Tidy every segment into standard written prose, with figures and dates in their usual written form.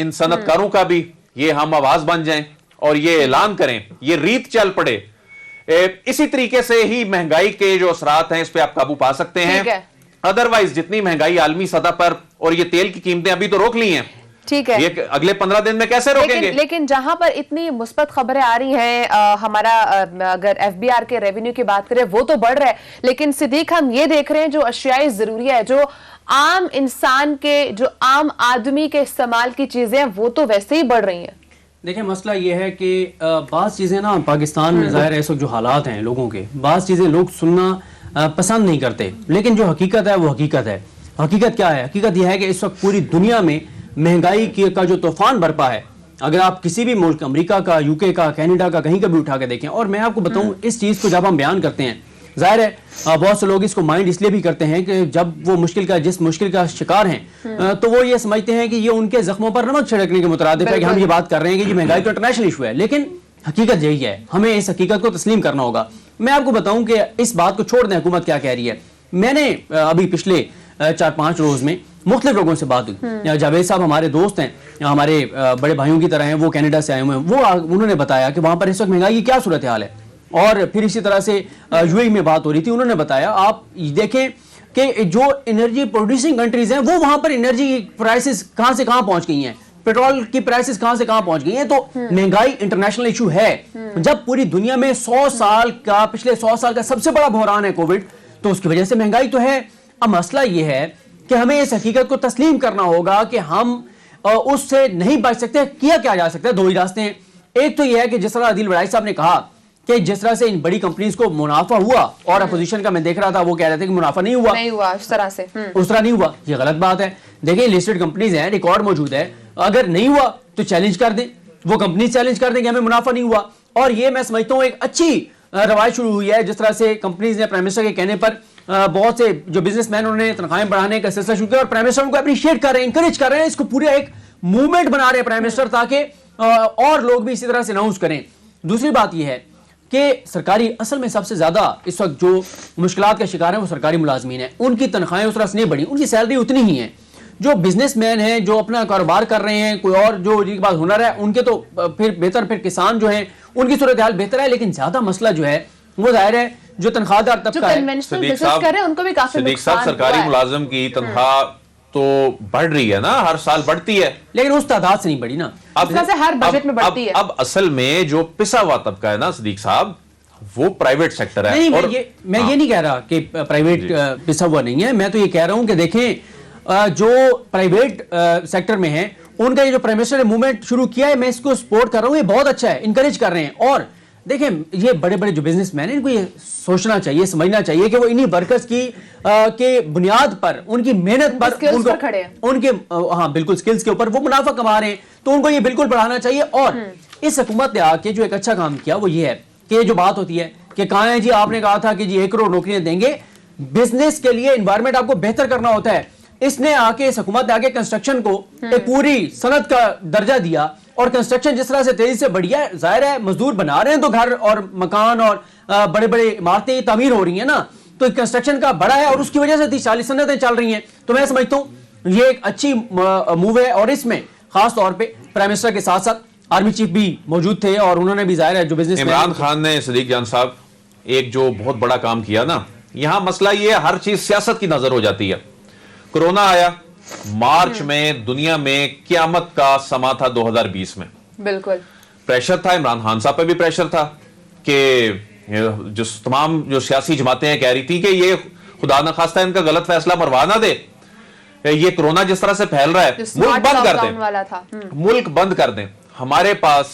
ان صنعتکاروں کا بھی یہ ہم آواز بن جائیں اور یہ اعلان کریں, یہ ریت چل پڑے. اسی طریقے سے ہی مہنگائی کے جو اثرات ہیں اس پہ آپ قابو پا سکتے ہیں. ادروائز جتنی مہنگائی عالمی سطح پر, اور یہ تیل کی قیمتیں ابھی تو روک لی ہیں, ٹھیک ہے, یہ اگلے 15 دن میں کیسے روکیں گے؟ لیکن جہاں پر اتنی مثبت خبریں آ رہی ہیں, ہمارا اگر ایف بی آر کے ریونیو کی بات کریں وہ تو بڑھ رہا ہے, لیکن صدیق ہم یہ دیکھ رہے ہیں جو اشیاء ضروری ہے, جو عام انسان کے, جو عام آدمی کے استعمال کی چیزیں ہیں وہ تو ویسے ہی بڑھ رہی ہیں. دیکھیں مسئلہ یہ ہے کہ بعض چیزیں نا پاکستان میں ظاہر ہے اس وقت جو حالات ہیں لوگوں کے, بعض چیزیں لوگ سننا پسند نہیں کرتے, لیکن جو حقیقت ہے وہ حقیقت ہے. حقیقت کیا ہے؟ حقیقت یہ ہے کہ اس وقت پوری دنیا میں مہنگائی کا جو طوفان برپا ہے, اگر آپ کسی بھی ملک, امریکہ کا, یو کے کا, کینیڈا کا, کہیں کا بھی اٹھا کے دیکھیں, اور میں آپ کو بتاؤں اس چیز کو جب ہم بیان کرتے ہیں, ظاہر ہے بہت سے لوگ اس کو مائنڈ اس لیے بھی کرتے ہیں کہ جب وہ جس مشکل کا شکار ہیں تو وہ یہ سمجھتے ہیں کہ یہ ان کے زخموں پر نمک چھڑکنے کے مترادف ہے کہ ہم یہ بات کر رہے ہیں کہ یہ مہنگائی تو انٹرنیشنل ایشو ہے, لیکن حقیقت یہی ہے, ہمیں اس حقیقت کو تسلیم کرنا ہوگا. میں آپ کو بتاؤں کہ اس بات کو چھوڑ دیں حکومت کیا کہہ رہی ہے. میں نے ابھی پچھلے 4-5 روز میں مختلف لوگوں سے بات ہوئی. جاوید صاحب ہمارے دوست ہیں, ہمارے بڑے بھائیوں کی طرح ہیں, وہ کینیڈا سے آئے ہوئے ہیں, انہوں نے بتایا کہ وہاں پر اس وقت مہنگائی کی کیا صورتحال ہے. اور پھر اسی طرح سے یو اے میں بات ہو رہی تھی, انہوں نے بتایا آپ دیکھیں کہ جو انرجی پروڈیوسنگ کنٹریز ہیں وہ وہاں پر انرجی پرائسز کہاں سے کہاں پہنچ گئی ہیں, پیٹرول کی پرائسز کہاں سے کہاں پہنچ گئی ہیں. تو مہنگائی انٹرنیشنل ایشو ہے. جب پوری دنیا میں پچھلے 100 سال کا سب سے بڑا بحران ہے کووڈ, تو اس کی وجہ سے مہنگائی تو ہے. اب مسئلہ یہ ہے کہ ہمیں اس حقیقت کو تسلیم کرنا ہوگا کہ ہم اس سے نہیں بچ سکتے. کیا جا سکتا ہے؟ 2 ہی راستے ہیں. ایک تو یہ ہے کہ جس طرح عادل وڑائی صاحب نے کہا کہ جس طرح سے ان بڑی کمپنیز کو منافع ہوا, اور اپوزیشن کا میں دیکھ رہا تھا وہ کہہ رہے تھے کہ منافع نہیں ہوا اس طرح سے, اس طرح نہیں ہوا. یہ غلط بات ہے. دیکھیں لسٹڈ کمپنیز ہیں, ریکارڈ موجود ہے, اگر نہیں ہوا تو چیلنج کر دیں, وہ کمپنیز چیلنج کر دیں کہ ہمیں منافع نہیں ہوا. اور یہ میں سمجھتا ہوں ایک اچھی روایت شروع ہوئی ہے, جس طرح سے کمپنیز نے پرائم منسٹر کے کہنے پر بہت سے جو بزنس مین انہوں نے تنخواہیں بڑھانے کا سلسلہ شروع کیا, اور پرائم منسٹر ان کو اپریشیٹ کر رہے ہیں, انکریج کر رہے ہیں, اس کو پورے ایک موومنٹ بنا رہے ہیں پرائم منسٹر, تاکہ اور لوگ بھی اسی طرح سے اناؤنس کریں. دوسری بات یہ ہے کہ سرکاری, اصل میں سب سے زیادہ اس وقت جو مشکلات کا شکار ہیں وہ سرکاری ملازمین ہیں. ان کی تنخواہیں اس طرح سے نہیں بڑھی, ان کی سیلری اتنی ہی ہے. جو بزنس مین ہیں, جو اپنا کاروبار کر رہے ہیں, کوئی اور جو جن کے پاس ہنر ہے, ان کے تو پھر بہتر, پھر کسان جو ہیں ان کی صورتحال بہتر ہے. لیکن زیادہ مسئلہ جو ہے وہ ظاہر ہے جو تنخواہ دار طبقہ ہے, صدیق صاحب سرکاری ملازم کی تنخواہ تو بڑھ رہی ہے نا, ہر سال بڑھتی ہے, لیکن اس تعداد سے نہیں بڑھی نا, ہر بجٹ میں بڑھتی ہے. اب اصل میں جو پسا ہوا طبقہ ہے نا صدیق صاحب, وہ پرائیویٹ سیکٹر ہے. میں یہ نہیں کہہ رہا کہ پرائیویٹ پسا ہوا نہیں ہے, میں تو یہ کہہ رہا ہوں کہ دیکھیں جو پرائیویٹ سیکٹر میں ہیں ان کا یہ جو پرائم منسٹر نے موومنٹ شروع کیا ہے, میں اس کو سپورٹ کر رہا ہوں, یہ بہت اچھا ہے, انکریج کر رہے ہیں. اور دیکھیں یہ بڑے بڑے جو بزنس مین ہیں ان کو یہ سوچنا چاہیے, سمجھنا چاہیے کہ وہ انہی ورکرز کی بنیاد پر, ان کی محنت پر, ان کے ہاں بالکل سکلز کے اوپر وہ منافع کما رہے ہیں, تو ان کو یہ بالکل بڑھانا چاہیے. اور اس حکومت نے آ کے جو ایک اچھا کام کیا وہ یہ ہے کہ جو بات ہوتی ہے کہ کہاں ہے جی, آپ نے کہا تھا کہ جی 1 کروڑ نوکریاں دیں گے, بزنس کے لیے انوائرمنٹ آپ کو بہتر کرنا ہوتا ہے. اس نے آ کے, اس حکومت نے آ کے کنسٹرکشن کو ایک پوری صنعت کا درجہ دیا, اور کنسٹرکشن جس طرح سے تیزی سے بڑھی ہے, ظاہر ہے مزدور بنا رہے ہیں تو گھر اور مکان اور بڑے بڑے عمارتیں تعمیر ہو رہی ہیں نا, تو کنسٹرکشن کا بڑا ہے, اور اس کی وجہ سے 30-40 صنعتیں چل رہی ہیں. تو میں سمجھتا ہوں یہ ایک اچھی موو ہے, اور اس میں خاص طور پہ پرائم منسٹر کے ساتھ ساتھ آرمی چیف بھی موجود تھے, اور انہوں نے بھی ظاہر ہے جو بزنس عمران خان نے, صدیق جان صاحب, ایک جو بہت بڑا کام کیا نا, یہاں مسئلہ یہ ہر چیز سیاست کی نظر ہو جاتی ہے. کرونا آیا مارچ میں, دنیا میں قیامت کا سما تھا 2020 میں, بالکل پریشر تھا, عمران خان صاحب پہ بھی پریشر تھا کہ جو تمام جو سیاسی جماعتیں کہہ رہی تھی کہ یہ خدا نہ خواستہ ان کا غلط فیصلہ مروا نہ دے, یہ کرونا جس طرح سے پھیل رہا ہے ملک بند کر دیں, ملک بند کر دیں. ہمارے پاس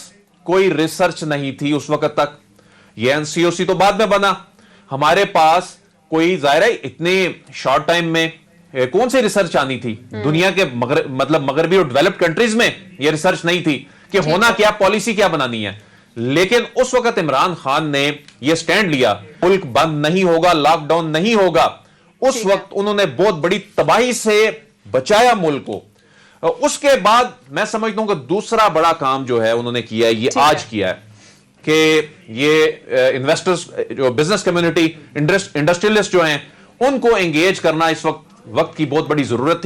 کوئی ریسرچ نہیں تھی اس وقت تک, یہ NCOC تو بعد میں بنا. ہمارے پاس کوئی ظاہر ہے اتنے شارٹ ٹائم میں کون سی ریسرچ آنی تھی, دنیا کے مطلب مغربی اور ڈیولپڈ کنٹریز میں یہ ریسرچ نہیں تھی کہ ہونا کیا, پالیسی کیا بنانی ہے. لیکن اس وقت عمران خان نے یہ سٹینڈ لیا, ملک بند نہیں ہوگا, لاک ڈاؤن نہیں ہوگا. اس وقت انہوں نے بہت بڑی تباہی سے بچایا ملک کو. اس کے بعد میں سمجھتا ہوں کہ دوسرا بڑا کام جو ہے انہوں نے کیا ہے, یہ آج کیا ہے کہ یہ انویسٹرز, جو بزنس کمیونٹی, انڈسٹریلسٹ جو ہیں, ان کو انگیج کرنا اس وقت کی بہت بڑی ضرورت تھی.